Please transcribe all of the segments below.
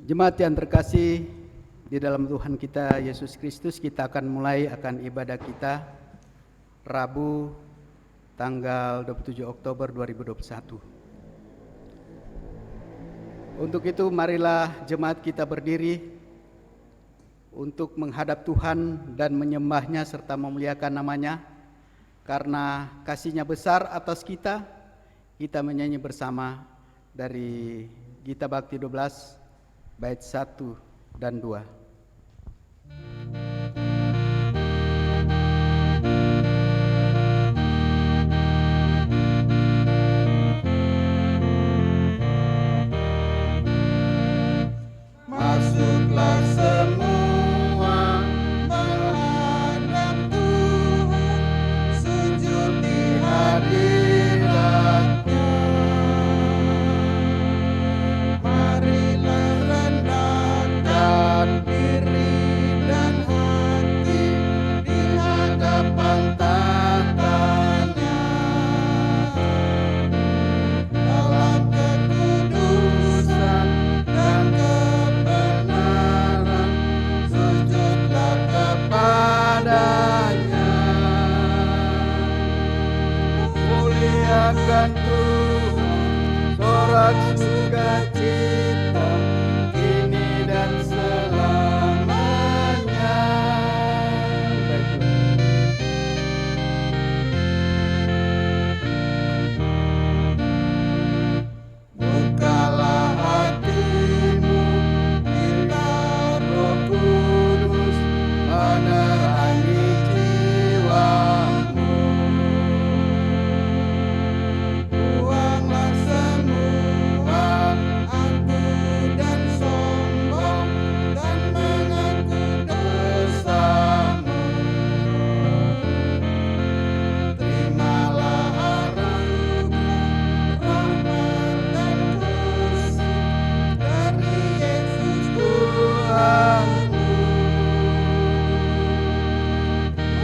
Jemaat yang terkasih di dalam Tuhan kita Yesus Kristus, kita akan mulai ibadah kita Rabu tanggal 27 Oktober 2021. Untuk itu marilah jemaat kita berdiri untuk menghadap Tuhan dan menyembah-Nya serta memuliakan nama-Nya. Karena kasih-Nya besar atas kita, kita menyanyi bersama dari Gita Bakti 12 bait 1 dan 2. Masuklah semua menghadap Tuhan, sujud di hadirat-Nya. Marilah rendahkan diri dan hati di hadapan tahta-Nya. Dalam kekudusan dan kebenaran, sujudlah kepada-Nya. Muliakan Tuhan, sorak sukacita, kini dan selamanya. Bukalah hatimu, bila Roh Kudus menerangi jiwamu. Buanglah semua angku dan sombong, dan mengaku dosamu. Terimalah anugerah, rahmat dan kasih dari Yesus Tuhanmu.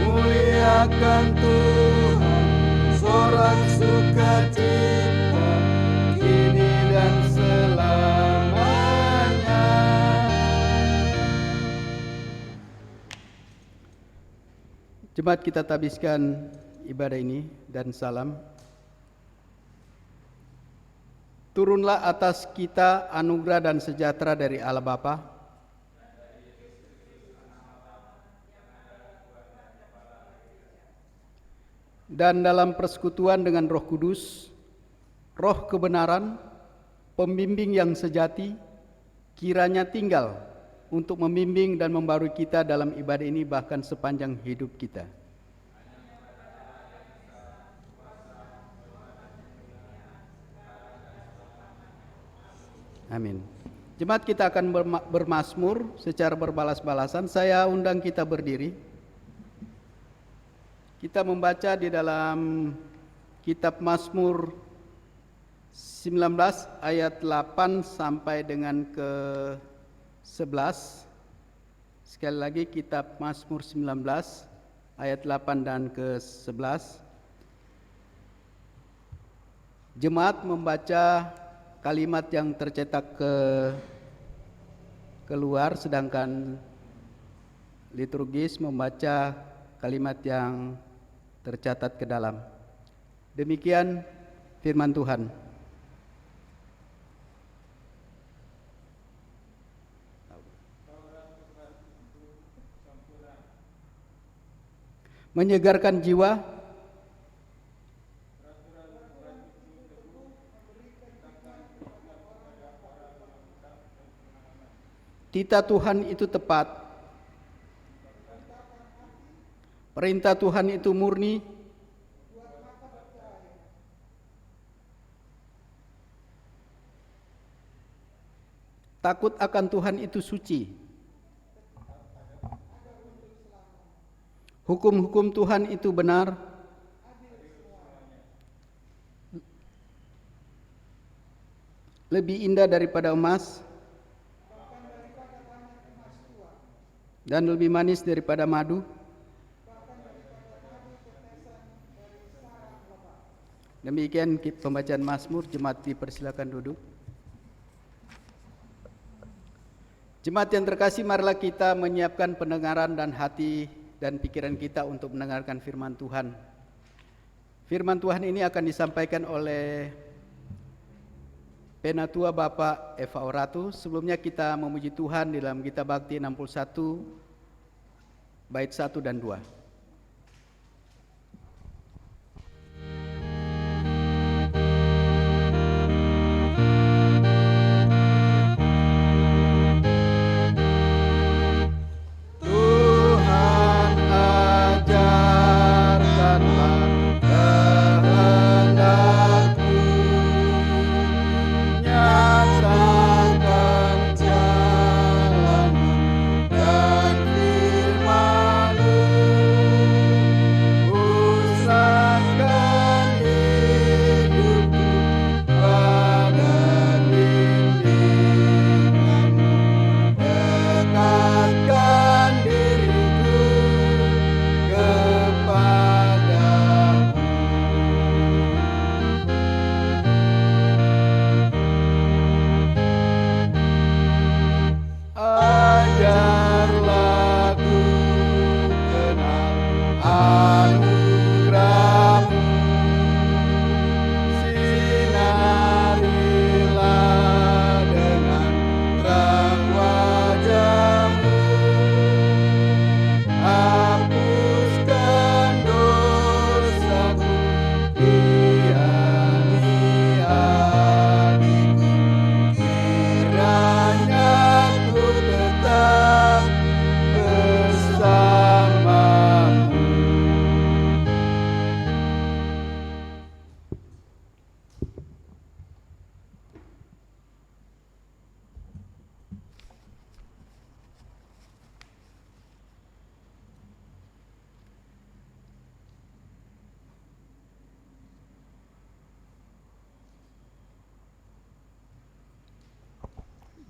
Muliakan Tuhan, sorak sukacita, kini dan selamanya. Jemaat, kita tabiskan ibadah ini dan salam. Turunlah atas kita anugerah dan sejahtera dari Allah Bapa dan dalam persekutuan dengan Roh Kudus, Roh kebenaran, pembimbing yang sejati, kiranya tinggal untuk membimbing dan membarui kita dalam ibadah ini bahkan sepanjang hidup kita. Amin. Jemaat, kita akan bermazmur secara berbalas-balasan. Saya undang kita berdiri. Kita membaca di dalam kitab Mazmur 19 ayat 8 sampai dengan ke 11. Sekali lagi kitab Mazmur 19 ayat 8 dan ke 11. Jemaat membaca kalimat yang tercetak keluar, sedangkan liturgis membaca kalimat yang tercatat ke dalam. Demikian firman Tuhan. Menyegarkan jiwa, titah Tuhan itu tepat, perintah Tuhan itu murni, takut akan Tuhan itu suci. Hukum-hukum Tuhan itu benar, lebih indah daripada emas, dan lebih manis daripada madu. Demikian pembacaan Mazmur. Jemaat dipersilakan duduk. Jemaat yang terkasih, marilah kita menyiapkan pendengaran dan hati dan pikiran kita untuk mendengarkan firman Tuhan. Firman Tuhan ini akan disampaikan oleh Penatua Bapak Eva Oratu. Sebelumnya kita memuji Tuhan di dalam Gita Bakti 61 bait 1 dan 2.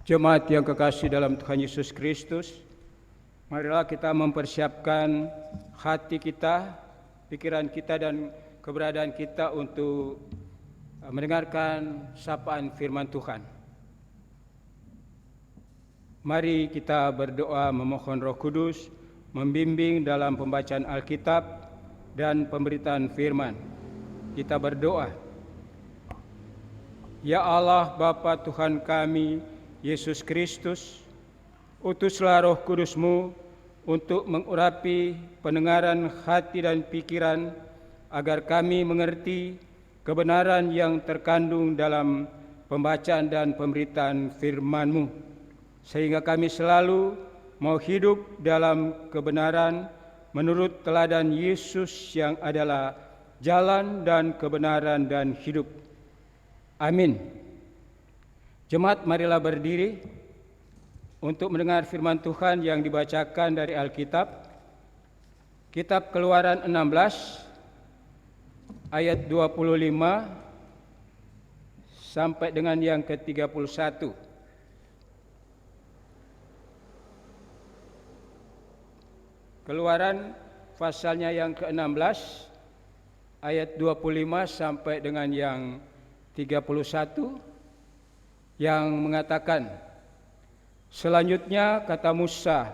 Jemaat yang kekasih dalam Tuhan Yesus Kristus, marilah kita mempersiapkan hati kita, pikiran kita dan keberadaan kita untuk mendengarkan sapaan firman Tuhan. Mari kita berdoa memohon Roh Kudus membimbing dalam pembacaan Alkitab dan pemberitaan firman. Kita berdoa. Ya Allah Bapa Tuhan kami Yesus Kristus, utuslah Roh Kudus-Mu untuk mengurapi pendengaran hati dan pikiran agar kami mengerti kebenaran yang terkandung dalam pembacaan dan pemberitaan firman-Mu, sehingga kami selalu mau hidup dalam kebenaran menurut teladan Yesus yang adalah jalan dan kebenaran dan hidup. Amin. Jemaat, marilah berdiri untuk mendengar firman Tuhan yang dibacakan dari Alkitab. Kitab Keluaran 16 ayat 25 sampai dengan yang ke-31. Keluaran pasalnya yang ke-16 ayat 25 sampai dengan yang 31 yang mengatakan, selanjutnya kata Musa,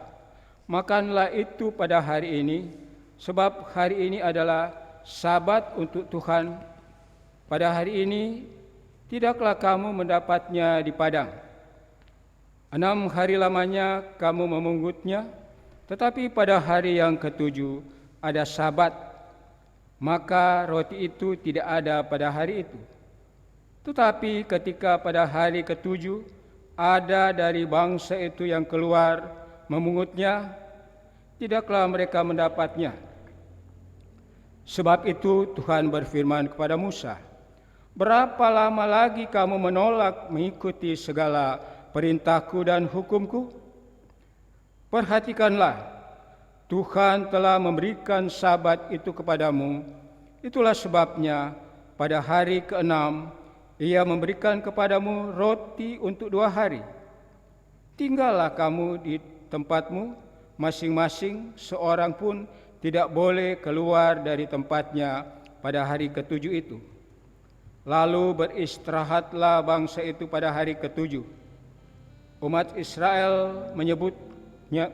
makanlah itu pada hari ini, sebab hari ini adalah Sabat untuk Tuhan. Pada hari ini tidaklah kamu mendapatnya di padang. 6 hari lamanya kamu memunggutnya, tetapi pada hari yang ke-7 ada Sabat, maka roti itu tidak ada pada hari itu. Tetapi ketika pada hari ke-7 ada dari bangsa itu yang keluar memungutnya, tidaklah mereka mendapatnya. Sebab itu Tuhan berfirman kepada Musa, berapa lama lagi kamu menolak mengikuti segala perintahku dan hukumku? Perhatikanlah, Tuhan telah memberikan Sabat itu kepadamu. Itulah sebabnya pada hari ke-6 Ia memberikan kepadamu roti untuk 2 hari. Tinggallah kamu di tempatmu masing-masing, seorang pun tidak boleh keluar dari tempatnya pada hari ke-7 itu. Lalu beristirahatlah bangsa itu pada hari ke-7. umat Israel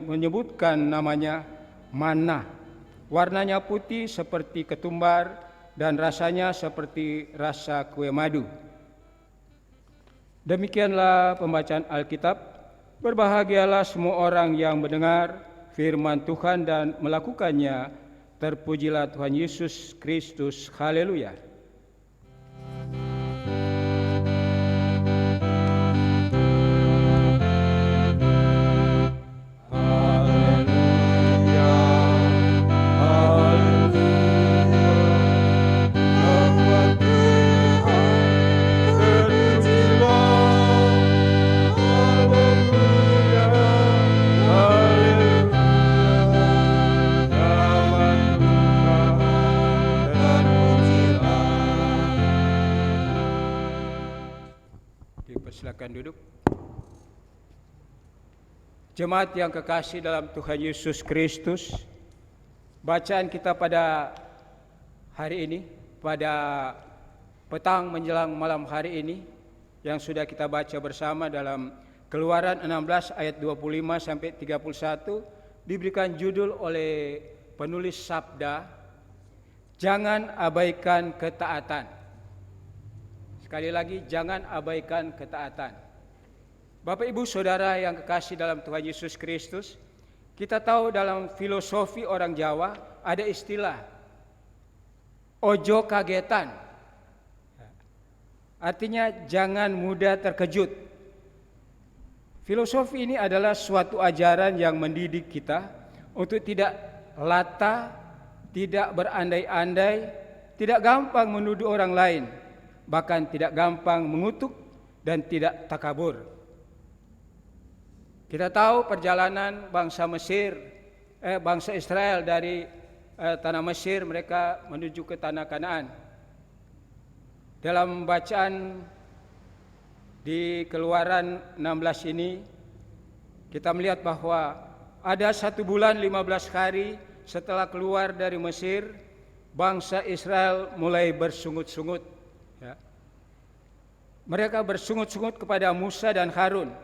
menyebutkan namanya manna. Warnanya putih seperti ketumbar dan rasanya seperti rasa kue madu. Demikianlah pembacaan Alkitab. Berbahagialah semua orang yang mendengar firman Tuhan dan melakukannya. Terpujilah Tuhan Yesus Kristus. Haleluya. Silakan duduk. Jemaat yang kekasih dalam Tuhan Yesus Kristus, bacaan kita pada hari ini, pada petang menjelang malam hari ini, yang sudah kita baca bersama dalam Keluaran 16 ayat 25 sampai 31, diberikan judul oleh penulis sabda, jangan abaikan ketaatan. Sekali lagi, jangan abaikan ketaatan. Bapak, Ibu, Saudara yang kekasih dalam Tuhan Yesus Kristus, kita tahu dalam filosofi orang Jawa ada istilah ojo kagetan. Artinya jangan mudah terkejut. Filosofi ini adalah suatu ajaran yang mendidik kita untuk tidak lata, tidak berandai-andai, tidak gampang menuduh orang lain, bahkan tidak gampang mengutuk dan tidak takabur. Kita tahu perjalanan bangsa Israel dari tanah Mesir, mereka menuju ke tanah Kanaan. Dalam bacaan di Keluaran 16 ini, kita melihat bahwa ada 1 bulan 15 hari setelah keluar dari Mesir, bangsa Israel mulai bersungut-sungut. Ya. Mereka bersungut-sungut kepada Musa dan Harun.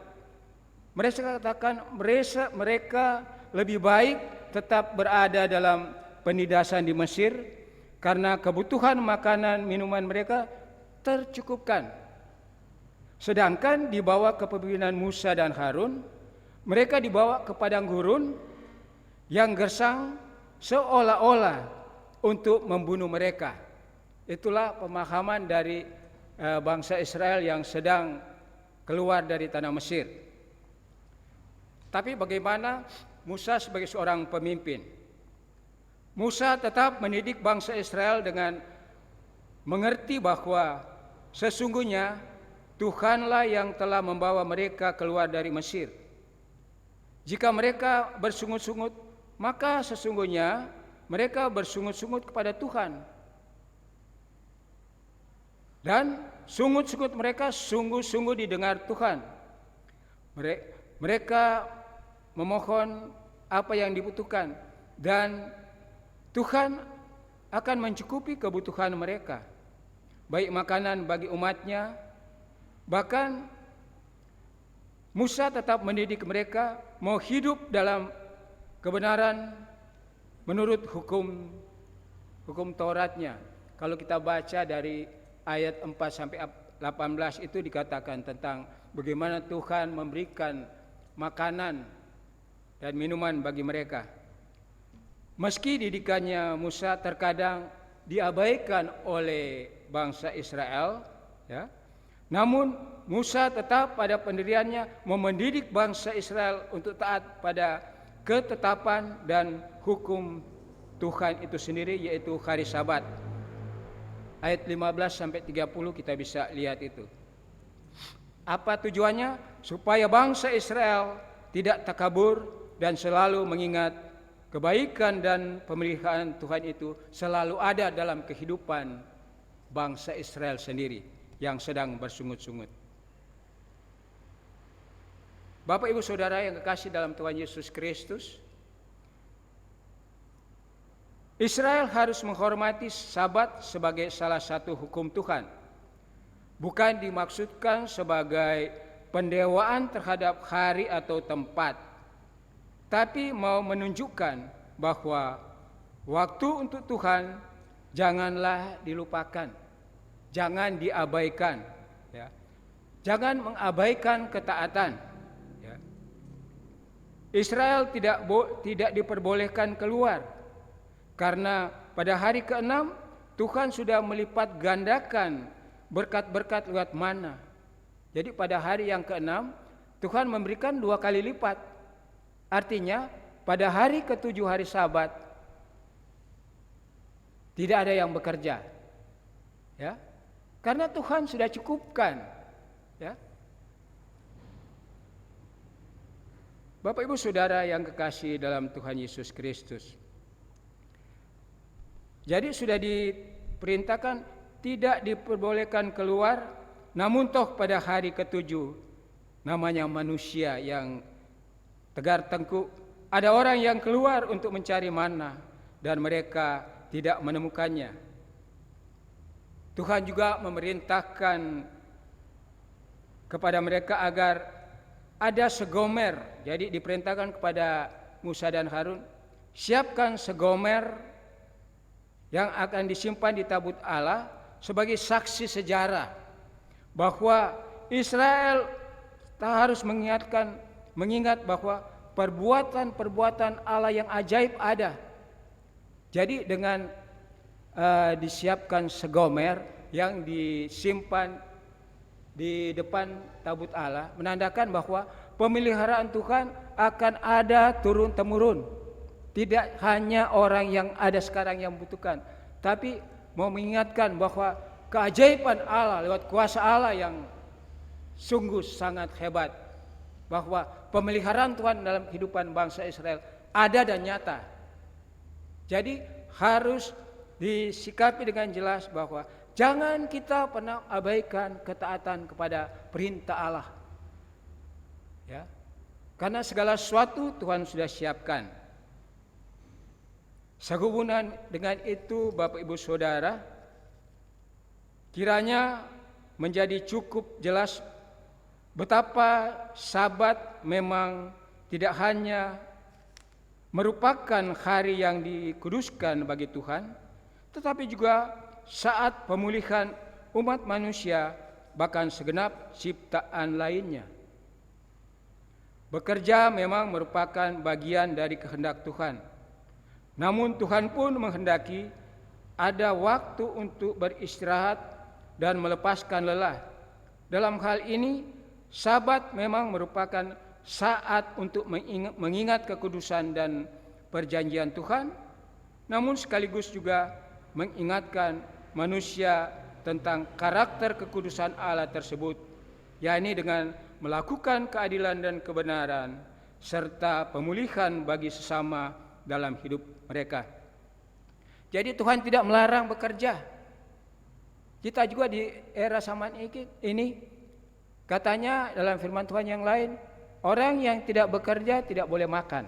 Mereka katakan mereka lebih baik tetap berada dalam penindasan di Mesir karena kebutuhan makanan minuman mereka tercukupkan. Sedangkan di bawah kepemimpinan Musa dan Harun, mereka dibawa ke padang gurun yang gersang seolah-olah untuk membunuh mereka. Itulah pemahaman dari bangsa Israel yang sedang keluar dari tanah Mesir. Tapi bagaimana Musa sebagai seorang pemimpin? Musa tetap mendidik bangsa Israel dengan mengerti bahwa sesungguhnya Tuhanlah yang telah membawa mereka keluar dari Mesir. Jika mereka bersungut-sungut, maka sesungguhnya mereka bersungut-sungut kepada Tuhan. Dan sungut-sungut mereka sungguh-sungguh didengar Tuhan. Mereka memohon apa yang dibutuhkan dan Tuhan akan mencukupi kebutuhan mereka, baik makanan bagi umatnya. Bahkan Musa tetap mendidik mereka mau hidup dalam kebenaran menurut hukum Tauratnya. Kalau kita baca dari ayat 4 sampai 18 itu dikatakan tentang bagaimana Tuhan memberikan makanan dan minuman bagi mereka. Meski didikannya Musa terkadang diabaikan oleh bangsa Israel, ya, namun Musa tetap pada pendiriannya mendidik bangsa Israel untuk taat pada ketetapan dan hukum Tuhan itu sendiri, yaitu hari Sabat. Ayat 15 sampai 30 kita bisa lihat itu. Apa tujuannya? Supaya bangsa Israel tidak takabur dan selalu mengingat kebaikan dan pemeliharaan Tuhan itu selalu ada dalam kehidupan bangsa Israel sendiri yang sedang bersungut-sungut. Bapak, Ibu, Saudara yang kekasih dalam Tuhan Yesus Kristus, Israel harus menghormati Sabat sebagai salah satu hukum Tuhan. Bukan dimaksudkan sebagai pendewaan terhadap hari atau tempat, tapi mau menunjukkan bahwa waktu untuk Tuhan janganlah dilupakan, jangan diabaikan, ya. Jangan mengabaikan ketaatan. Ya. Israel tidak diperbolehkan keluar karena pada hari ke-6 Tuhan sudah melipat gandakan berkat-berkat lewat mana. Jadi pada hari yang ke-6 Tuhan memberikan 2 kali lipat. Artinya pada hari ke-7 hari Sabat tidak ada yang bekerja. Ya. Karena Tuhan sudah cukupkan. Ya. Bapak Ibu Saudara yang kekasih dalam Tuhan Yesus Kristus. Jadi sudah diperintahkan tidak diperbolehkan keluar, namun toh pada hari ke-7 namanya manusia yang tegar tengkuk, ada orang yang keluar untuk mencari mana dan mereka tidak menemukannya. Tuhan juga memerintahkan kepada mereka agar ada segomer. Jadi diperintahkan kepada Musa dan Harun, siapkan segomer yang akan disimpan di tabut Allah sebagai saksi sejarah bahwa Israel harus mengingat bahwa perbuatan-perbuatan Allah yang ajaib ada. Jadi dengan disiapkan segomer yang disimpan di depan tabut Allah menandakan bahwa pemeliharaan Tuhan akan ada turun-temurun. Tidak hanya orang yang ada sekarang yang membutuhkan, tapi mau mengingatkan bahwa keajaiban Allah lewat kuasa Allah yang sungguh sangat hebat, bahwa pemeliharaan Tuhan dalam kehidupan bangsa Israel ada dan nyata. Jadi harus disikapi dengan jelas bahwa jangan kita pernah abaikan ketaatan kepada perintah Allah. Ya. Karena segala sesuatu Tuhan sudah siapkan. Sehubungan dengan itu Bapak Ibu Saudara, kiranya menjadi cukup jelas betapa Sabat memang tidak hanya merupakan hari yang dikuduskan bagi Tuhan, tetapi juga saat pemulihan umat manusia bahkan segenap ciptaan lainnya. Bekerja memang merupakan bagian dari kehendak Tuhan. Namun Tuhan pun menghendaki ada waktu untuk beristirahat dan melepaskan lelah. Dalam hal ini, Sabat memang merupakan saat untuk mengingat kekudusan dan perjanjian Tuhan, namun sekaligus juga mengingatkan manusia tentang karakter kekudusan Allah tersebut, yakni dengan melakukan keadilan dan kebenaran serta pemulihan bagi sesama dalam hidup mereka. Jadi Tuhan tidak melarang bekerja. Kita juga di era zaman ini katanya dalam firman Tuhan yang lain, orang yang tidak bekerja tidak boleh makan.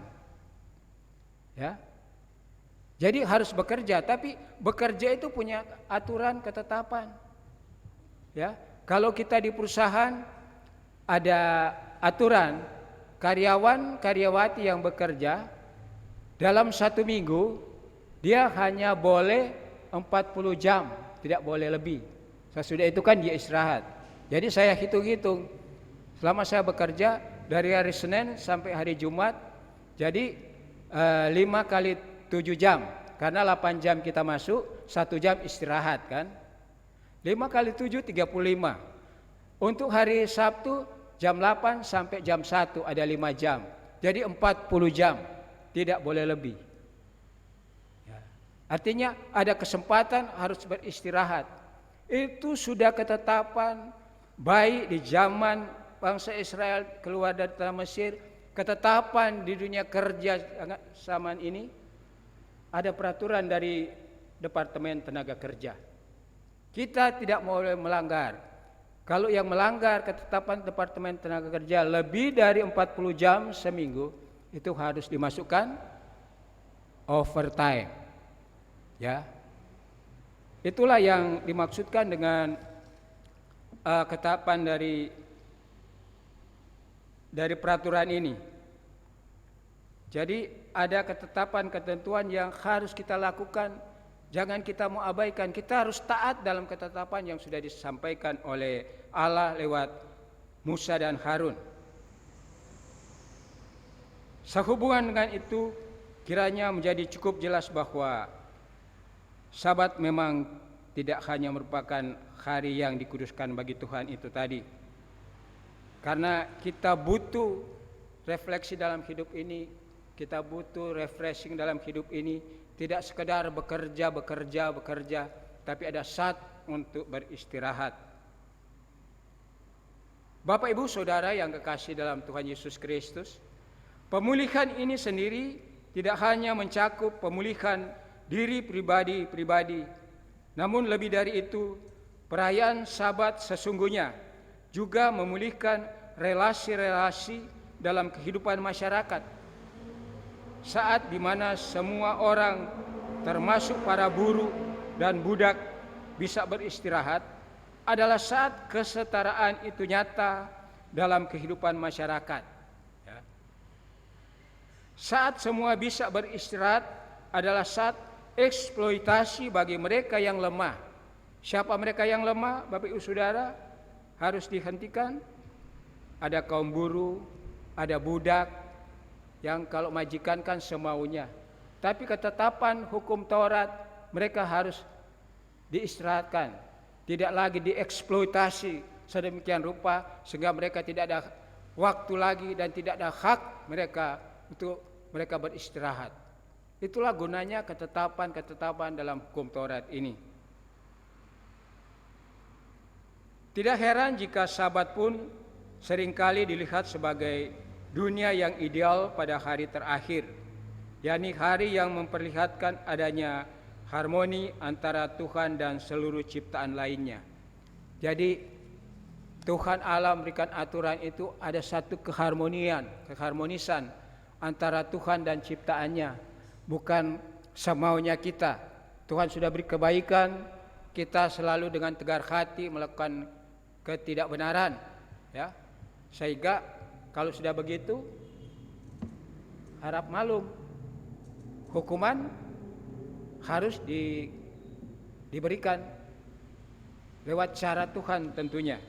Ya. Jadi harus bekerja, tapi bekerja itu punya aturan ketetapan. Ya, kalau kita di perusahaan ada aturan karyawan karyawati yang bekerja dalam 1 minggu dia hanya boleh 40 jam, tidak boleh lebih. Sesudah itu kan dia istirahat. Jadi saya hitung-hitung selama saya bekerja dari hari Senin sampai hari Jumat, jadi 5 kali 7 jam, karena 8 jam kita masuk, 1 jam istirahat kan. 5 kali 7 35. Untuk hari Sabtu jam 8 sampai jam 1 ada 5 jam. Jadi 40 jam, tidak boleh lebih. Ya. Artinya ada kesempatan harus beristirahat. Itu sudah ketetapan baik di zaman bangsa Israel keluar dari tanah Mesir, ketetapan di dunia kerja zaman ini. Ada peraturan dari Departemen Tenaga Kerja. Kita tidak boleh melanggar. Kalau yang melanggar ketetapan Departemen Tenaga Kerja lebih dari 40 jam seminggu, itu harus dimasukkan overtime. Ya. Itulah yang dimaksudkan dengan ketetapan dari dari peraturan ini. Jadi ada ketetapan ketentuan yang harus kita lakukan. Jangan kita mau abaikan. Kita harus taat dalam ketetapan yang sudah disampaikan oleh Allah lewat Musa dan Harun. Sehubungan dengan itu, kiranya menjadi cukup jelas bahwa Sabat memang tidak hanya merupakan hari yang dikuduskan bagi Tuhan itu tadi. Karena kita butuh refleksi dalam hidup ini, kita butuh refreshing dalam hidup ini, tidak sekedar bekerja, tapi ada saat untuk beristirahat. Bapak Ibu Saudara yang kekasih dalam Tuhan Yesus Kristus, pemulihan ini sendiri tidak hanya mencakup pemulihan diri pribadi, namun lebih dari itu, perayaan Sabat sesungguhnya juga memulihkan relasi-relasi dalam kehidupan masyarakat. Saat di mana semua orang, termasuk para buruh dan budak, bisa beristirahat, adalah saat kesetaraan itu nyata dalam kehidupan masyarakat. Ya. Saat semua bisa beristirahat adalah saat eksploitasi bagi mereka yang lemah. Siapa mereka yang lemah, Bapak Ibu Saudara? Harus dihentikan. Ada kaum buruh, ada budak yang kalau majikan kan semaunya. Tapi ketetapan hukum Taurat, mereka harus diistirahatkan, tidak lagi dieksploitasi sedemikian rupa sehingga mereka tidak ada waktu lagi dan tidak ada hak mereka untuk mereka beristirahat. Itulah gunanya ketetapan-ketetapan dalam hukum Taurat ini. Tidak heran jika Sabat pun seringkali dilihat sebagai dunia yang ideal pada hari terakhir, yakni hari yang memperlihatkan adanya harmoni antara Tuhan dan seluruh ciptaan lainnya. Jadi Tuhan Allah memberikan aturan itu, ada satu keharmonisan antara Tuhan dan ciptaannya, bukan semaunya kita. Tuhan sudah beri kebaikan, kita selalu dengan tegar hati melakukan ketidakbenaran, ya. Sehingga kalau sudah begitu, harap malum, hukuman harus diberikan lewat cara Tuhan tentunya.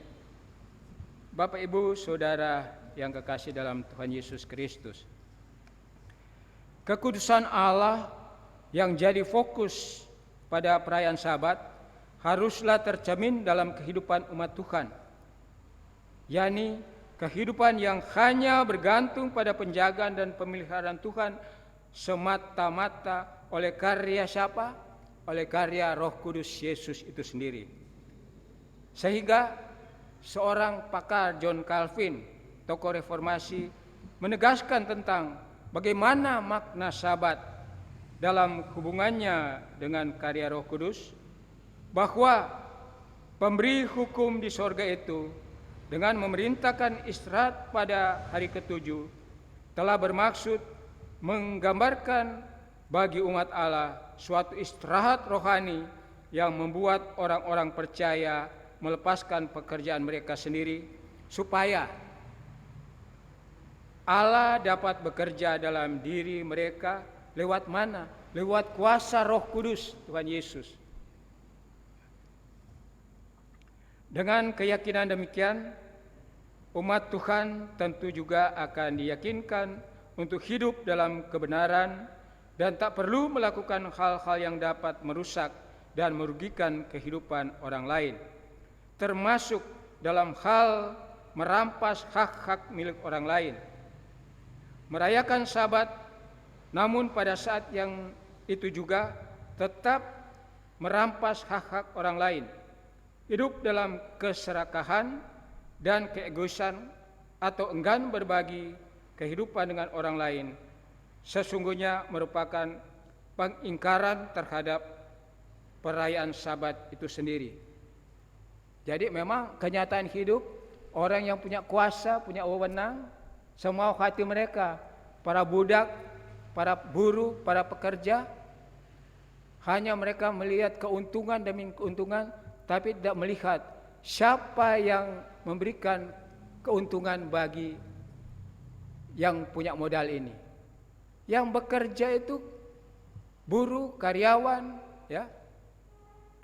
Bapak Ibu Saudara yang kekasih dalam Tuhan Yesus Kristus, kekudusan Allah yang jadi fokus pada perayaan Sabat haruslah tercermin dalam kehidupan umat Tuhan, yakni kehidupan yang hanya bergantung pada penjagaan dan pemeliharaan Tuhan semata-mata oleh karya siapa? Oleh karya Roh Kudus Yesus itu sendiri. Sehingga seorang pakar John Calvin, tokoh reformasi, menegaskan tentang bagaimana makna Sabat dalam hubungannya dengan karya Roh Kudus, bahwa pemberi hukum di sorga itu dengan memerintahkan istirahat pada hari ketujuh telah bermaksud menggambarkan bagi umat Allah suatu istirahat rohani yang membuat orang-orang percaya melepaskan pekerjaan mereka sendiri supaya Allah dapat bekerja dalam diri mereka lewat mana? Lewat kuasa Roh Kudus Tuhan Yesus. Dengan keyakinan demikian, umat Tuhan tentu juga akan diyakinkan untuk hidup dalam kebenaran dan tak perlu melakukan hal-hal yang dapat merusak dan merugikan kehidupan orang lain, termasuk dalam hal merampas hak-hak milik orang lain. Merayakan Sabat, namun pada saat yang itu juga tetap merampas hak-hak orang lain, hidup dalam keserakahan dan keegoisan atau enggan berbagi kehidupan dengan orang lain, sesungguhnya merupakan pengingkaran terhadap perayaan Sabat itu sendiri. Jadi memang kenyataan hidup orang yang punya kuasa, punya wewenang, semua hati mereka, para budak, para buruh, para pekerja, hanya mereka melihat keuntungan demi keuntungan, tapi tidak melihat siapa yang memberikan keuntungan bagi yang punya modal ini. Yang bekerja itu buruh, karyawan, ya.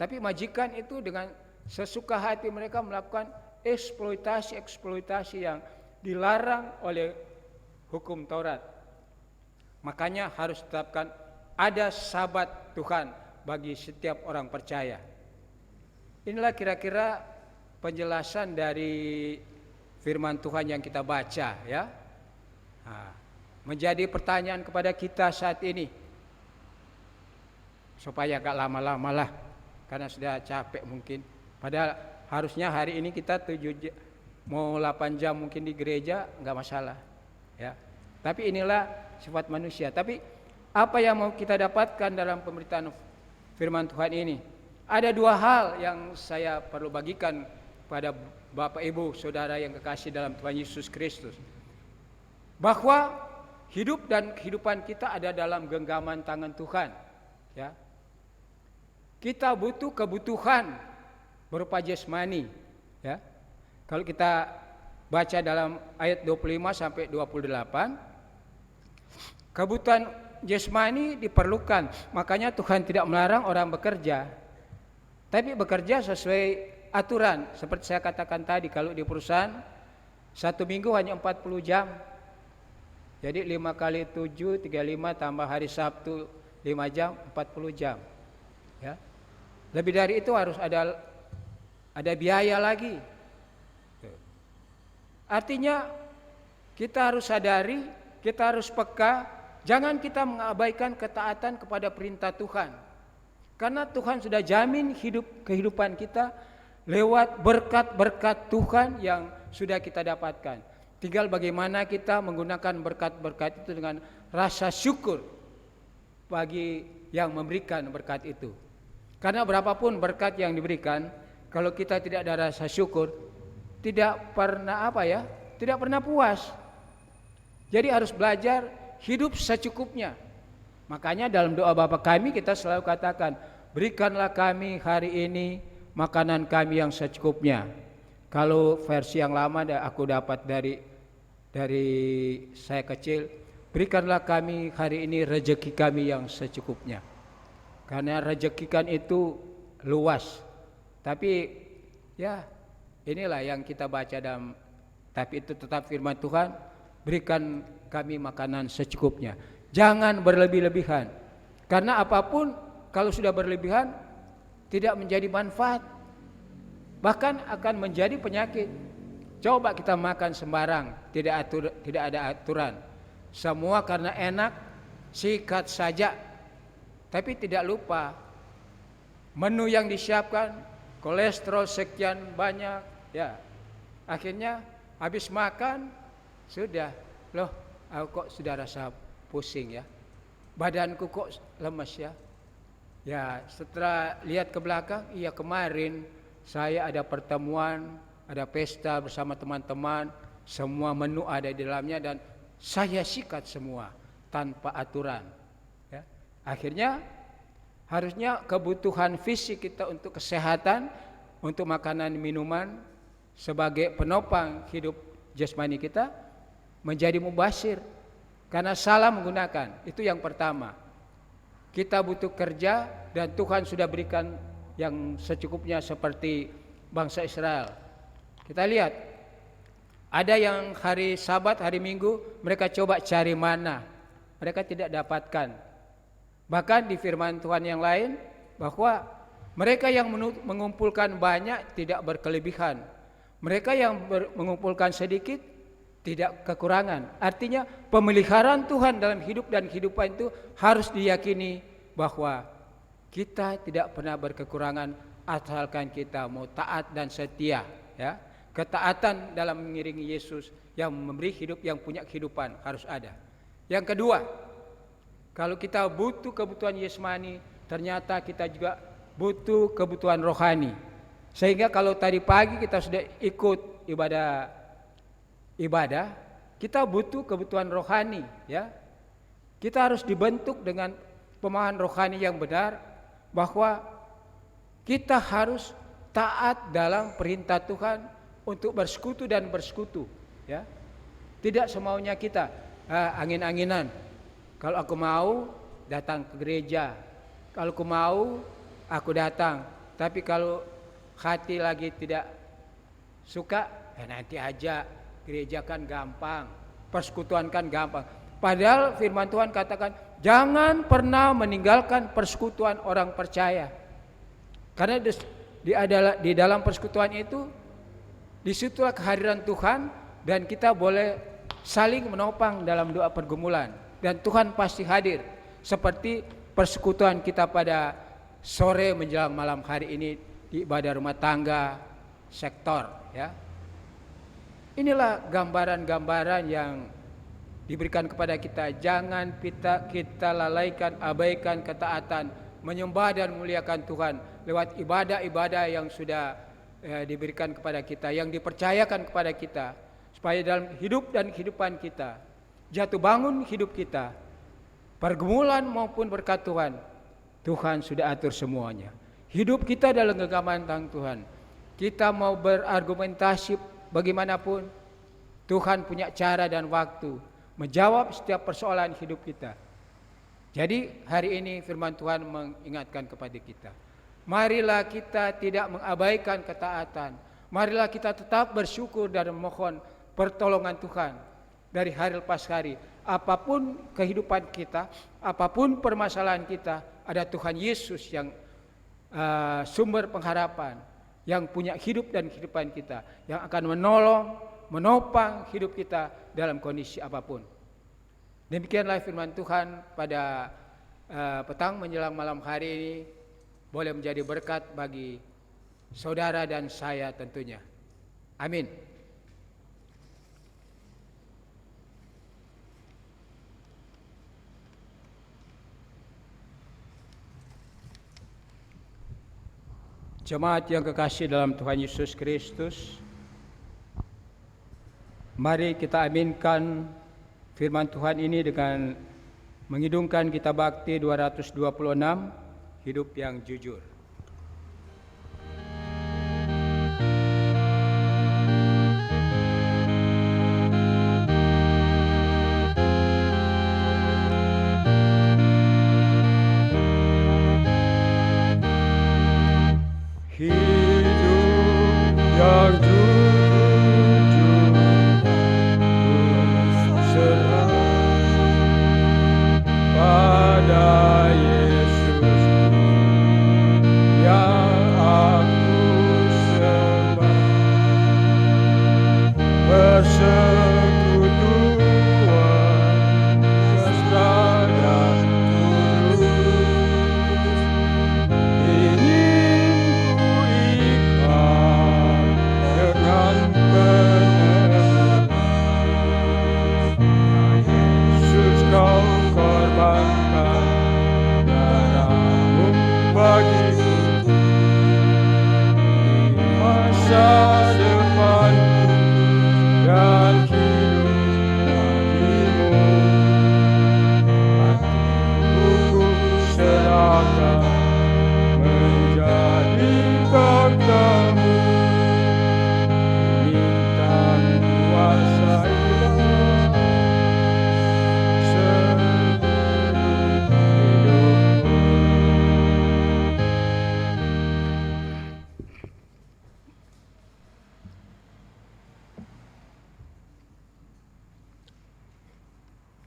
Tapi majikan itu dengan sesuka hati mereka melakukan eksploitasi yang dilarang oleh hukum Taurat. Makanya harus tetapkan ada Sabat Tuhan bagi setiap orang percaya. Inilah kira-kira penjelasan dari firman Tuhan yang kita baca, ya. Menjadi pertanyaan kepada kita saat ini, supaya gak lama-lama lah, karena sudah capek mungkin. Padahal harusnya hari ini kita 8 jam mungkin di gereja, gak masalah, ya. Tapi inilah sifat manusia. Tapi apa yang mau kita dapatkan dalam pemberitaan firman Tuhan ini? Ada 2 hal yang saya perlu bagikan pada Bapak Ibu Saudara yang kekasih dalam Tuhan Yesus Kristus. Bahwa hidup dan kehidupan kita ada dalam genggaman tangan Tuhan, ya. Kita butuh kebutuhan berupa jasmani, ya. Kalau kita baca dalam ayat 25 sampai 28, kebutuhan jasmani diperlukan. Makanya Tuhan tidak melarang orang bekerja, tapi bekerja sesuai aturan. Seperti saya katakan tadi, kalau di perusahaan 1 minggu hanya 40 jam. Jadi 5 kali 7, 35 tambah hari Sabtu 5 jam, 40 jam, ya. Lebih dari itu harus ada biaya lagi. Artinya kita harus sadari, kita harus peka, jangan kita mengabaikan ketaatan kepada perintah Tuhan. Karena Tuhan sudah jamin kehidupan kita lewat berkat-berkat Tuhan yang sudah kita dapatkan. Tinggal bagaimana kita menggunakan berkat-berkat itu dengan rasa syukur bagi yang memberikan berkat itu. Karena berapapun berkat yang diberikan, kalau kita tidak ada rasa syukur, tidak pernah tidak pernah puas. Jadi harus belajar hidup secukupnya. Makanya dalam doa Bapa kami kita selalu katakan, berikanlah kami hari ini makanan kami yang secukupnya. Kalau versi yang lama aku dapat dari saya kecil, berikanlah kami hari ini rezeki kami yang secukupnya. Karena rezeki kan itu luas. Tapi ya inilah yang kita baca tapi itu tetap firman Tuhan, berikan kami makanan secukupnya. Jangan berlebih-lebihan. Karena apapun kalau sudah berlebihan tidak menjadi manfaat. Bahkan akan menjadi penyakit. Coba kita makan sembarang, tidak ada aturan. Semua karena enak, sikat saja. Tapi tidak lupa menu yang disiapkan, kolesterol sekian banyak, ya. Akhirnya habis makan sudah, aku kok sudah rasa pusing ya. Badanku kok lemes ya. Ya, setelah lihat ke belakang, iya kemarin saya ada pertemuan, ada pesta bersama teman-teman, semua menu ada di dalamnya dan saya sikat semua tanpa aturan. Ya. Akhirnya harusnya kebutuhan fisik kita untuk kesehatan, untuk makanan minuman sebagai penopang hidup jasmani kita menjadi mubazir karena salah menggunakan. Itu yang pertama. Kita butuh kerja dan Tuhan sudah berikan yang secukupnya seperti bangsa Israel. Kita lihat, ada yang hari Sabat, hari Minggu, mereka coba cari mana, mereka tidak dapatkan. Bahkan di firman Tuhan yang lain, bahwa mereka yang mengumpulkan banyak tidak berkelebihan. Mereka yang mengumpulkan sedikit tidak kekurangan. Artinya pemeliharaan Tuhan dalam hidup dan kehidupan itu harus diyakini bahwa kita tidak pernah berkekurangan asalkan kita mau taat dan setia, ya. Ketaatan dalam mengiringi Yesus yang memberi hidup, yang punya kehidupan harus ada. Yang kedua, kalau kita butuh kebutuhan jasmani, ternyata kita juga butuh kebutuhan rohani. Sehingga kalau tadi pagi kita sudah ikut ibadah, kita butuh kebutuhan rohani, ya. Kita harus dibentuk dengan pemahaman rohani yang benar bahwa kita harus taat dalam perintah Tuhan untuk bersekutu dan bersekutu, ya. Tidak semaunya kita, angin-anginan. Kalau aku mau, datang ke gereja. Kalau aku mau, aku datang. Tapi kalau hati lagi tidak suka, nanti aja. Gereja kan gampang, persekutuan kan gampang. Padahal firman Tuhan katakan, jangan pernah meninggalkan persekutuan orang percaya. Karena di dalam persekutuan itu, disitulah kehadiran Tuhan dan kita boleh saling menopang dalam doa pergumulan. Dan Tuhan pasti hadir seperti persekutuan kita pada sore menjelang malam hari ini di ibadah rumah tangga sektor, ya. Inilah gambaran-gambaran yang diberikan kepada kita. Jangan kita lalaikan, abaikan ketaatan, menyembah dan memuliakan Tuhan lewat ibadah-ibadah yang sudah diberikan kepada kita, yang dipercayakan kepada kita, supaya dalam hidup dan kehidupan kita, jatuh bangun hidup kita, pergumulan maupun berkat Tuhan, Tuhan sudah atur semuanya. Hidup kita dalam genggaman tangan Tuhan. Kita mau berargumentasi bagaimanapun, Tuhan punya cara dan waktu menjawab setiap persoalan hidup kita. Jadi hari ini firman Tuhan mengingatkan kepada kita, marilah kita tidak mengabaikan ketaatan. Marilah kita tetap bersyukur dan memohon pertolongan Tuhan dari hari lepas hari. Apapun kehidupan kita, apapun permasalahan kita, ada Tuhan Yesus yang sumber pengharapan, yang punya hidup dan kehidupan kita, yang akan menolong, menopang hidup kita dalam kondisi apapun. Demikianlah firman Tuhan pada petang menjelang malam hari ini, boleh menjadi berkat bagi saudara dan saya tentunya. Amin. Jemaat yang kekasih dalam Tuhan Yesus Kristus, mari kita aminkan firman Tuhan ini dengan mengidungkan Kitab Bakti 226, Hidup yang Jujur.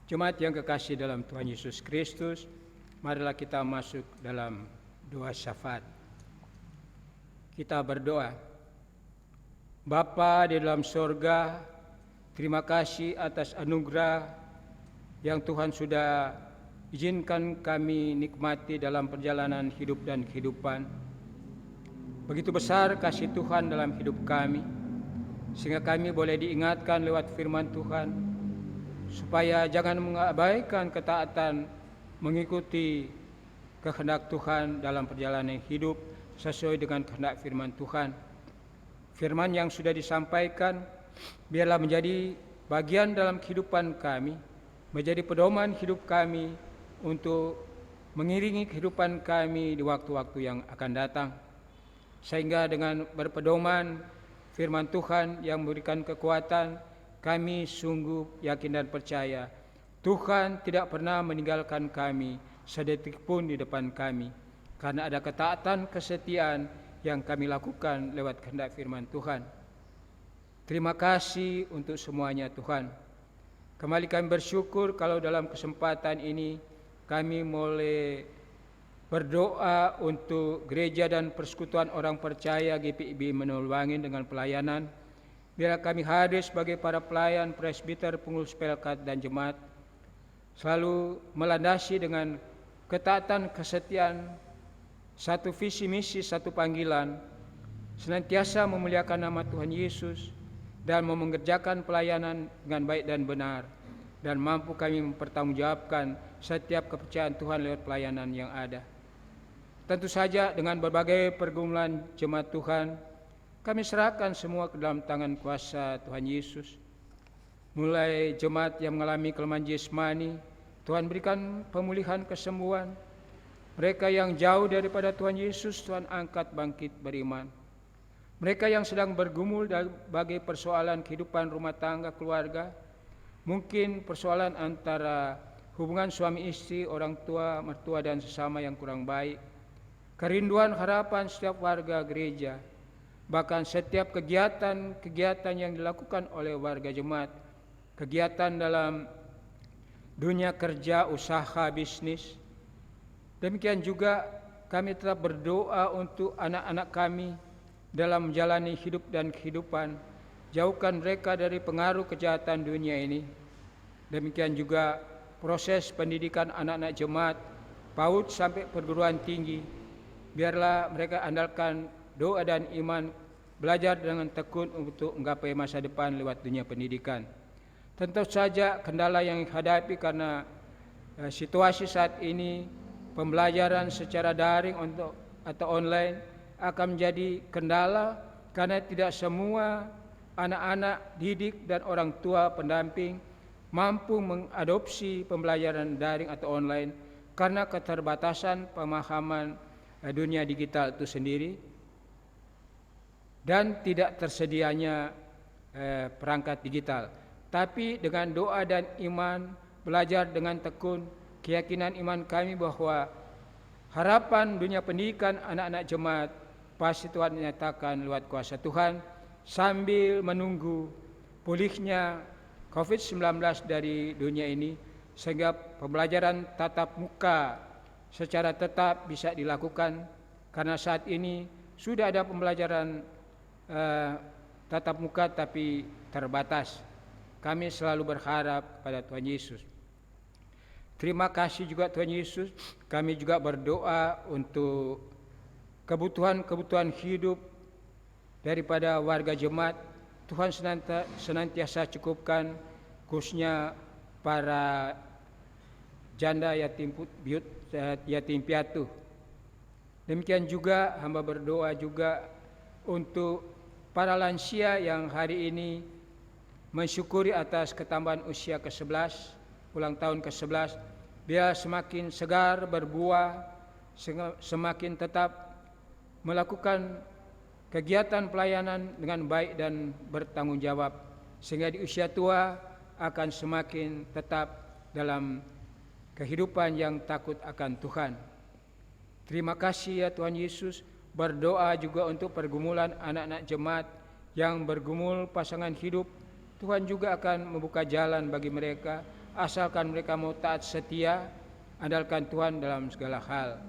Jemaat yang kekasih dalam Tuhan Yesus Kristus, marilah kita masuk dalam doa syafaat. Kita berdoa. Bapa di dalam sorga, terima kasih atas anugerah yang Tuhan sudah izinkan kami nikmati dalam perjalanan hidup dan kehidupan. Begitu besar kasih Tuhan dalam hidup kami, sehingga kami boleh diingatkan lewat firman Tuhan, supaya jangan mengabaikan ketaatan mengikuti kehendak Tuhan dalam perjalanan hidup sesuai dengan kehendak firman Tuhan. Firman yang sudah disampaikan biarlah menjadi bagian dalam kehidupan kami, menjadi pedoman hidup kami untuk mengiringi kehidupan kami di waktu-waktu yang akan datang. Sehingga dengan berpedoman firman Tuhan yang memberikan kekuatan, kami sungguh yakin dan percaya Tuhan tidak pernah meninggalkan kami sedetik pun di depan kami, karena ada ketaatan kesetiaan yang kami lakukan lewat kehendak firman Tuhan. Terima kasih untuk semuanya Tuhan. Kembali kami bersyukur kalau dalam kesempatan ini kami boleh berdoa untuk gereja dan persekutuan orang percaya GPIB Menul Bangil dengan pelayanan. Biarlah kami hadir sebagai para pelayan, presbiter, pengurus pelkat dan jemaat selalu melandasi dengan ketaatan kesetiaan, satu visi misi, satu panggilan, senantiasa memuliakan nama Tuhan Yesus dan mengerjakan pelayanan dengan baik dan benar, dan mampu kami mempertanggungjawabkan setiap kepercayaan Tuhan lewat pelayanan yang ada. Tentu saja dengan berbagai pergumulan jemaat Tuhan, kami serahkan semua ke dalam tangan kuasa Tuhan Yesus. Mulai jemaat yang mengalami kelemahan jasmani, Tuhan berikan pemulihan kesembuhan. Mereka yang jauh daripada Tuhan Yesus, Tuhan angkat bangkit beriman. Mereka yang sedang bergumul sebagai persoalan kehidupan rumah tangga, keluarga, mungkin persoalan antara hubungan suami istri, orang tua, mertua dan sesama yang kurang baik, kerinduan harapan setiap warga gereja, bahkan setiap kegiatan yang dilakukan oleh warga jemaat, kegiatan dalam dunia kerja, usaha, bisnis. Demikian juga kami tetap berdoa untuk anak-anak kami dalam menjalani hidup dan kehidupan. Jauhkan mereka dari pengaruh kejahatan dunia ini. Demikian juga proses pendidikan anak-anak jemaat, PAUD sampai perguruan tinggi. Biarlah mereka andalkan doa dan iman, belajar dengan tekun untuk menggapai masa depan lewat dunia pendidikan. Tentu saja kendala yang dihadapi karena situasi saat ini, pembelajaran secara daring atau online akan menjadi kendala karena tidak semua anak-anak didik dan orang tua pendamping mampu mengadopsi pembelajaran daring atau online karena keterbatasan pemahaman dunia digital itu sendiri dan tidak tersedianya perangkat digital. Tapi dengan doa dan iman, belajar dengan tekun, keyakinan iman kami bahwa harapan dunia pendidikan anak-anak jemaat pasti Tuhan menyatakan lewat kuasa Tuhan sambil menunggu pulihnya COVID-19 dari dunia ini, sehingga pembelajaran tatap muka secara tetap bisa dilakukan, karena saat ini sudah ada pembelajaran tatap muka tapi terbatas. Kami selalu berharap pada Tuhan Yesus. Terima kasih juga Tuhan Yesus. Kami juga berdoa untuk kebutuhan hidup daripada warga jemaat. Tuhan senantiasa cukupkan, khususnya para janda yatim piatu. Demikian juga hamba berdoa juga untuk para lansia yang hari ini mensyukuri atas ketambahan usia ke-11, ulang tahun ke-11, biar semakin segar berbuah, semakin tetap melakukan kegiatan pelayanan dengan baik dan bertanggung jawab, sehingga di usia tua akan semakin tetap dalam kehidupan yang takut akan Tuhan. Terima kasih ya Tuhan Yesus. Berdoa juga untuk pergumulan anak-anak jemaat yang bergumul pasangan hidup. Tuhan juga akan membuka jalan bagi mereka, asalkan mereka mau taat setia, andalkan Tuhan dalam segala hal.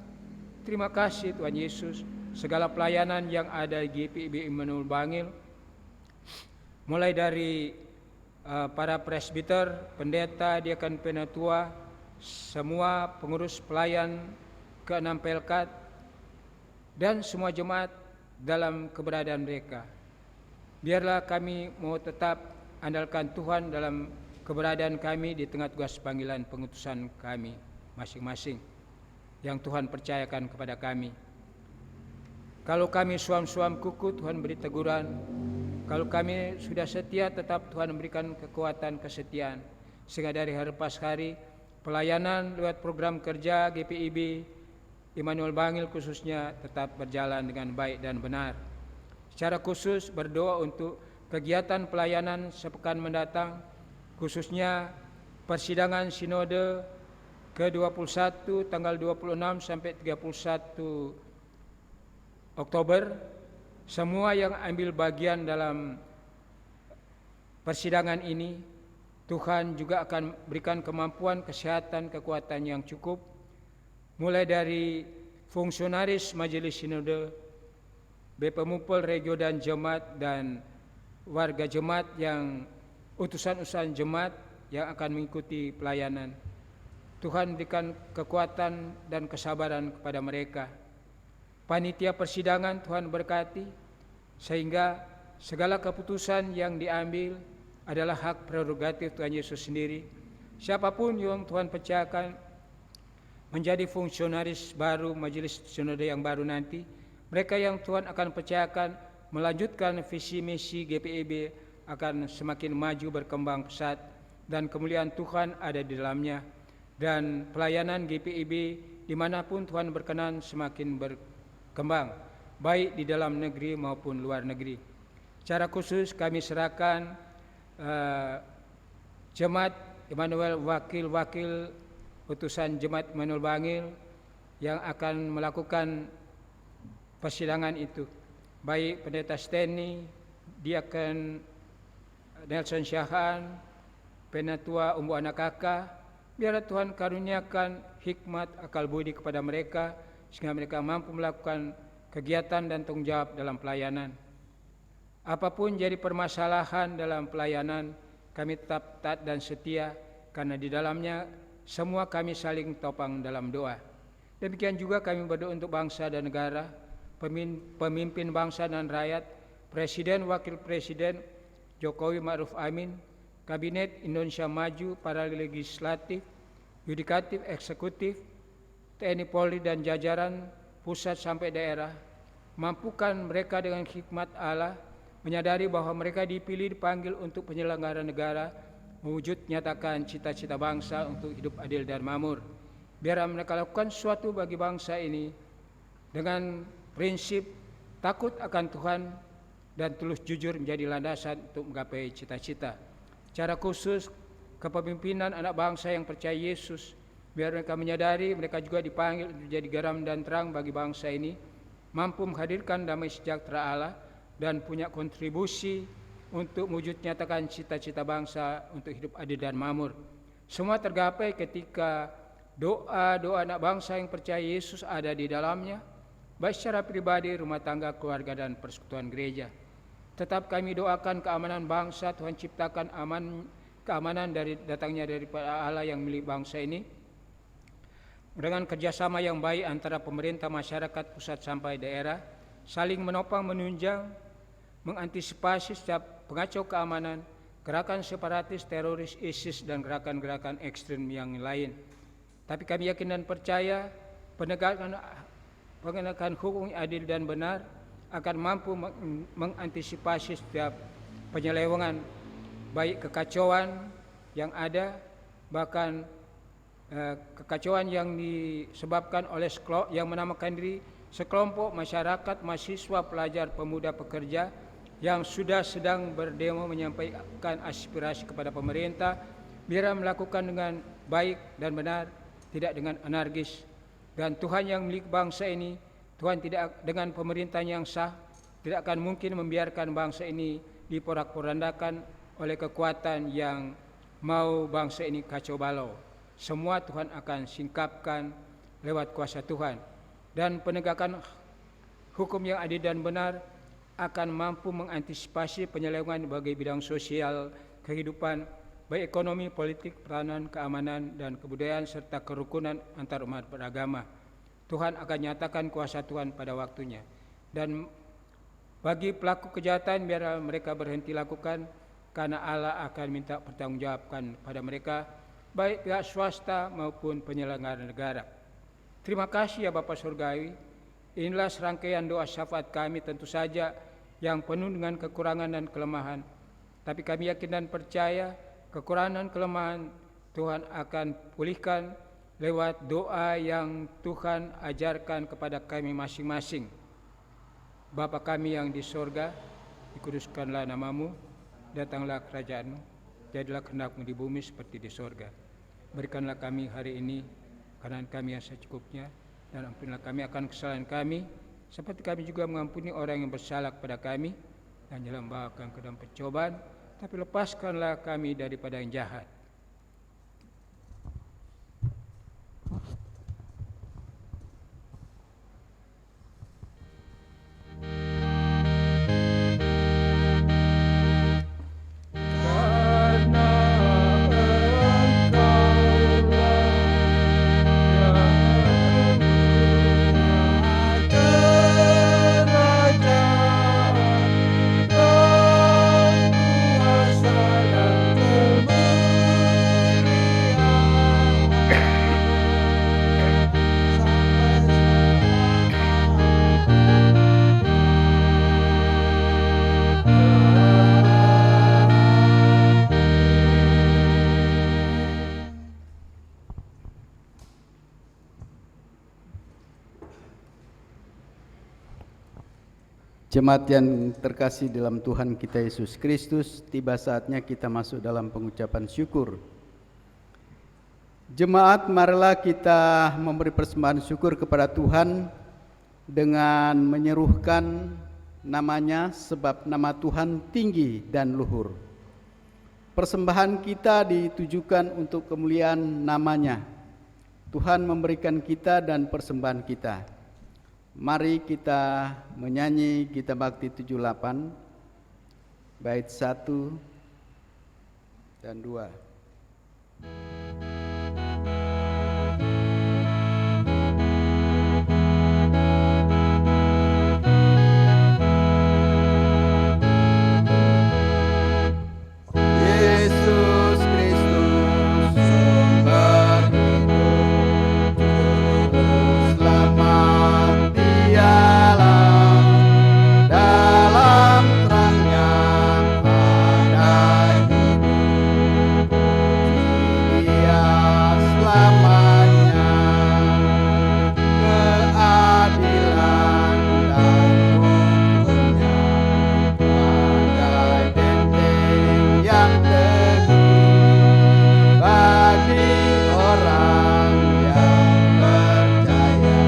Terima kasih Tuhan Yesus. Segala pelayanan yang ada di GPIB Menul Bangil, mulai dari para presbiter, pendeta, diakan penatua, semua pengurus pelayan ke-6 pelkat, dan semua jemaat dalam keberadaan mereka. Biarlah kami mau tetap andalkan Tuhan dalam keberadaan kami di tengah tugas panggilan pengutusan kami masing-masing yang Tuhan percayakan kepada kami. Kalau kami suam-suam kuku, Tuhan beri teguran. Kalau kami sudah setia, tetap Tuhan memberikan kekuatan kesetiaan, sehingga dari hari pas hari pelayanan lewat program kerja GPIB Immanuel Bangil khususnya tetap berjalan dengan baik dan benar. Secara khusus berdoa untuk kegiatan pelayanan sepekan mendatang, khususnya persidangan Sinode ke-21 tanggal 26 sampai 31 Oktober. Semua yang ambil bagian dalam persidangan ini, Tuhan juga akan berikan kemampuan, kesehatan, kekuatan yang cukup, mulai dari fungsionaris Majelis Sinode, Bepemupel Regio dan Jemaat, dan warga jemaat yang utusan-utusan jemaat yang akan mengikuti pelayanan. Tuhan berikan kekuatan dan kesabaran kepada mereka. Panitia persidangan Tuhan berkati, sehingga segala keputusan yang diambil adalah hak prerogatif Tuhan Yesus sendiri. Siapapun yang Tuhan percayakan menjadi fungsionaris baru Majelis Sinode yang baru nanti, mereka yang Tuhan akan percayakan melanjutkan visi misi GPIB akan semakin maju, berkembang pesat, dan kemuliaan Tuhan ada di dalamnya, dan pelayanan GPIB dimanapun Tuhan berkenan semakin berkembang, baik di dalam negeri maupun luar negeri. Secara khusus kami serahkan Jemaat Immanuel, wakil-wakil utusan Jemaat Immanuel Bangil yang akan melakukan persidangan itu, baik Pendeta Steny, Diaken Nelson Syahan, Penatua Umbu Anak Kakak. Biarlah Tuhan karuniakan hikmat akal budi kepada mereka, sehingga mereka mampu melakukan kegiatan dan tanggung jawab dalam pelayanan. Apapun jadi permasalahan dalam pelayanan, kami tetap taat dan setia, karena di dalamnya semua kami saling topang dalam doa. Demikian juga kami berdoa untuk bangsa dan negara, pemimpin bangsa dan rakyat, Presiden, Wakil Presiden Jokowi Ma'ruf Amin, Kabinet Indonesia Maju, para legislatif, yudikatif, eksekutif, TNI Polri dan jajaran pusat sampai daerah. Mampukan mereka dengan hikmat Allah, menyadari bahwa mereka dipilih, dipanggil untuk penyelenggara negara, mewujud nyatakan cita-cita bangsa untuk hidup adil dan makmur. Biar mereka lakukan sesuatu bagi bangsa ini dengan prinsip takut akan Tuhan dan tulus jujur menjadi landasan untuk menggapai cita-cita. Secara khusus kepemimpinan anak bangsa yang percaya Yesus, biar mereka menyadari mereka juga dipanggil untuk menjadi garam dan terang bagi bangsa ini, mampu menghadirkan damai sejahtera Allah, dan punya kontribusi untuk mewujud nyatakan cita-cita bangsa untuk hidup adil dan makmur. Semua tergapai ketika doa-doa anak bangsa yang percaya Yesus ada di dalamnya, baik secara pribadi, rumah tangga, keluarga, dan persekutuan gereja. Tetap kami doakan keamanan bangsa. Tuhan ciptakan keamanan datangnya daripada Allah yang milik bangsa ini, dengan kerjasama yang baik antara pemerintah, masyarakat, pusat sampai daerah, saling menopang, menunjang, mengantisipasi setiap pengacau keamanan, gerakan separatis, teroris, ISIS, dan gerakan-gerakan ekstrem yang lain. Tapi kami yakin dan percaya penegakan hukum yang adil dan benar akan mampu mengantisipasi setiap penyelewengan, baik kekacauan yang ada, bahkan kekacauan yang disebabkan oleh yang menamakan diri sekelompok masyarakat, mahasiswa, pelajar, pemuda, pekerja yang sudah sedang berdemo menyampaikan aspirasi kepada pemerintah, biar melakukan dengan baik dan benar, tidak dengan anarkis. Dan Tuhan yang milik bangsa ini, Tuhan tidak dengan pemerintahan yang sah, tidak akan mungkin membiarkan bangsa ini diporak-porandakan oleh kekuatan yang mau bangsa ini kacau balau. Semua Tuhan akan singkapkan lewat kuasa Tuhan, dan penegakan hukum yang adil dan benar akan mampu mengantisipasi penyelewengan bagi bidang sosial, kehidupan, baik ekonomi, politik, peranan, keamanan, dan kebudayaan, serta kerukunan antar umat beragama. Tuhan akan nyatakan kuasa Tuhan pada waktunya. Dan bagi pelaku kejahatan, biar mereka berhenti lakukan, karena Allah akan minta pertanggungjawaban pada mereka, baik pihak swasta maupun penyelenggara negara. Terima kasih ya Bapa Surgawi. Inilah serangkaian doa syafaat kami, tentu saja yang penuh dengan kekurangan dan kelemahan. Tapi kami yakin dan percaya kekurangan dan kelemahan Tuhan akan pulihkan lewat doa yang Tuhan ajarkan kepada kami masing-masing. Bapa kami yang di sorga, dikuduskanlah namamu, datanglah kerajaanmu, jadilah kehendak-Mu di bumi seperti di sorga. Berikanlah kami hari ini makanan kami yang secukupnya, dan ampunilah kami akan kesalahan kami, seperti kami juga mengampuni orang yang bersalah kepada kami, dan jangan membawa kami ke dalam pencobaan, tapi lepaskanlah kami daripada yang jahat. Jemaat yang terkasih dalam Tuhan kita Yesus Kristus, tiba saatnya kita masuk dalam pengucapan syukur. Jemaat, marilah kita memberi persembahan syukur kepada Tuhan dengan menyerukan namanya, sebab nama Tuhan tinggi dan luhur. Persembahan kita ditujukan untuk kemuliaan namanya. Tuhan memberikan kita dan persembahan kita. Mari kita menyanyi Gita Bakti 78 bait 1 dan 2. Yesus Kristus sumber hidup, selamat dialah, dalam terangnya ada hidup. Dia selamanya keadilan dan hukumnya bagai benteng yang teguh bagi orang yang percaya,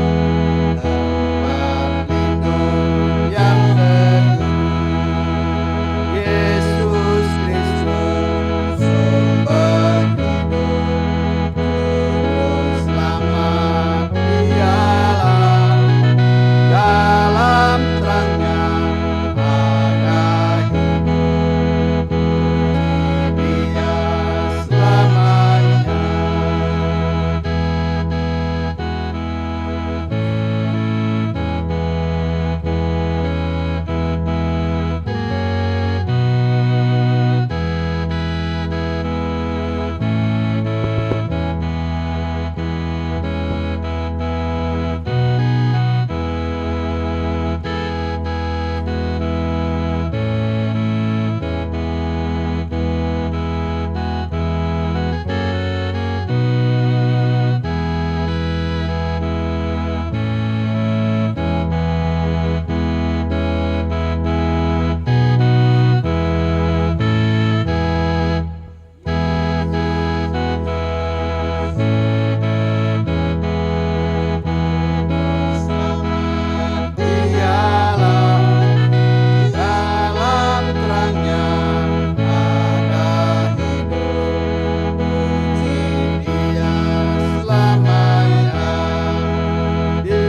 tempat lindung yang teguh. Yesus Kristus sumber hidup, selamat dialah, dalam terangnya ada hidup. Dia selamanya. Selamat dialah, dalam terangnya ada hidup. Dia selamanya di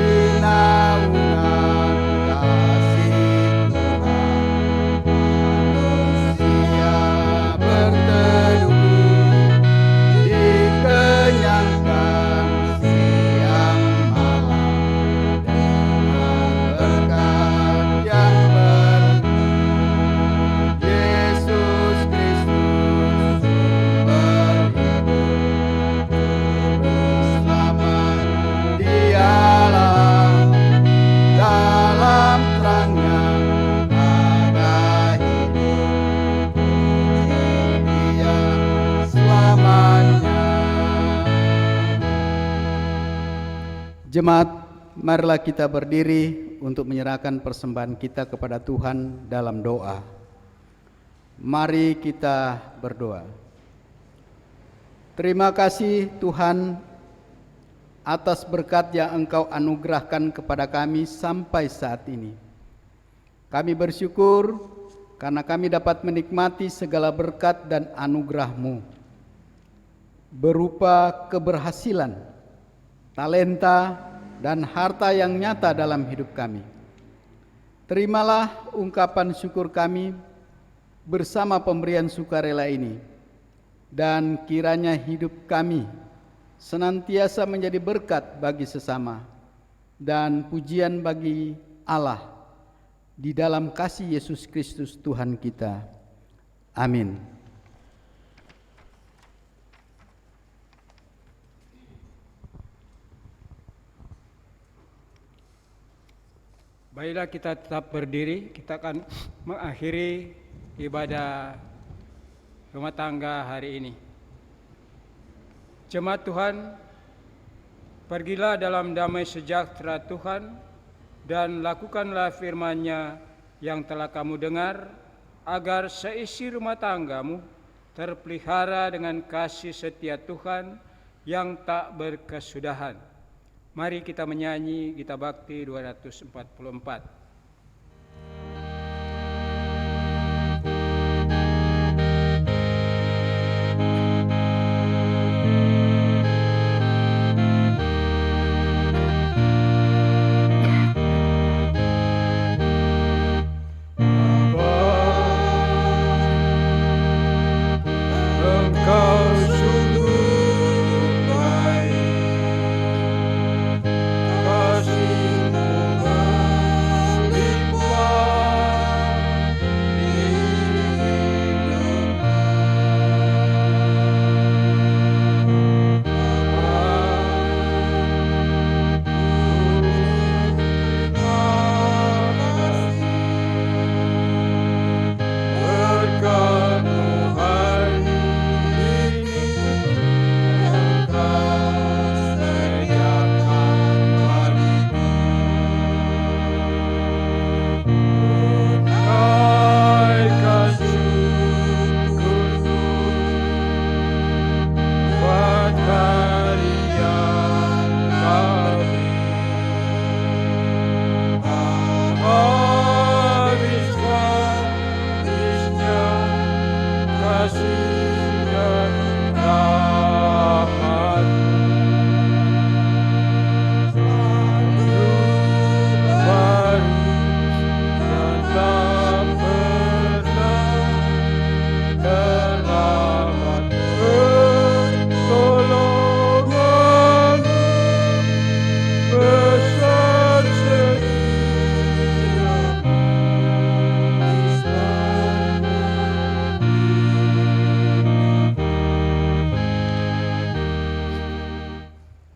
naungan kasih Tuhan. Manusia berteduh, dikenyangkan siang malam dengan berkat yang penuh. Yesus Kristus sumber hidup, selamat dialah, dalam terangnya ada hidup. Dia selamanya. Jemaat, marilah kita berdiri untuk menyerahkan persembahan kita kepada Tuhan dalam doa. Mari kita berdoa. Terima kasih Tuhan atas berkat yang Engkau anugerahkan kepada kami sampai saat ini. Kami bersyukur karena kami dapat menikmati segala berkat dan anugerah-Mu berupa keberhasilan, talenta, dan harta yang nyata dalam hidup kami. Terimalah ungkapan syukur kami bersama pemberian sukarela ini, dan kiranya hidup kami senantiasa menjadi berkat bagi sesama dan pujian bagi Allah di dalam kasih Yesus Kristus Tuhan kita. Amin. Baiklah, kita tetap berdiri. Kita akan mengakhiri ibadah rumah tangga hari ini. Jemaat Tuhan, pergilah dalam damai sejahtera Tuhan dan lakukanlah firman-Nya yang telah kamu dengar, agar seisi rumah tanggamu terpelihara dengan kasih setia Tuhan yang tak berkesudahan. Mari kita menyanyi Gita Bakti 244.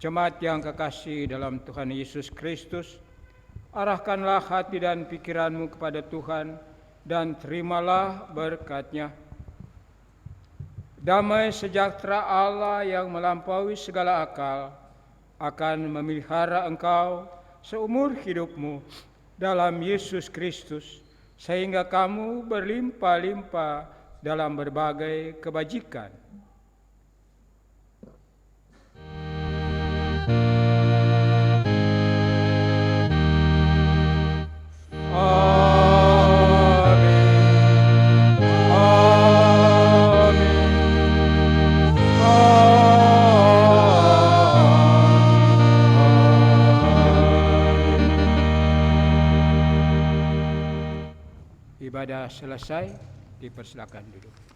Jemaat yang kekasih dalam Tuhan Yesus Kristus, arahkanlah hati dan pikiranmu kepada Tuhan dan terimalah berkat-Nya. Damai sejahtera Allah yang melampaui segala akal akan memelihara engkau seumur hidupmu dalam Yesus Kristus, sehingga kamu berlimpah-limpah dalam berbagai kebajikan. Ibadah selesai, dipersilakan duduk.